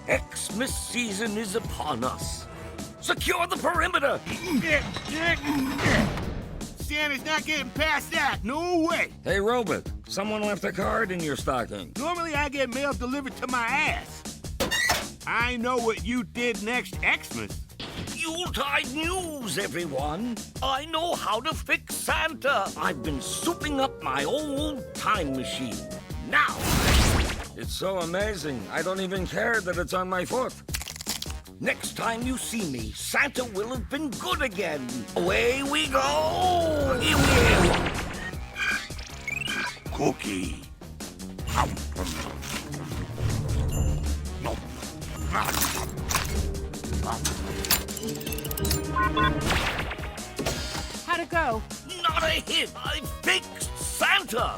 Xmas season is upon us. Secure the perimeter! Santa's not getting past that, no way! Hey, Robot, someone left a card in your stocking. Normally I get mail delivered to my ass. I know what you did next Xmas. Yuletide news, everyone! I know how to fix Santa. I've been souping up my old time machine. Now! It's so amazing, I don't even care that it's on my foot. Next time you see me, Santa will have been good again. Away we go! Here we go! Cookie. How'd it go? Not a hit! I fixed Santa!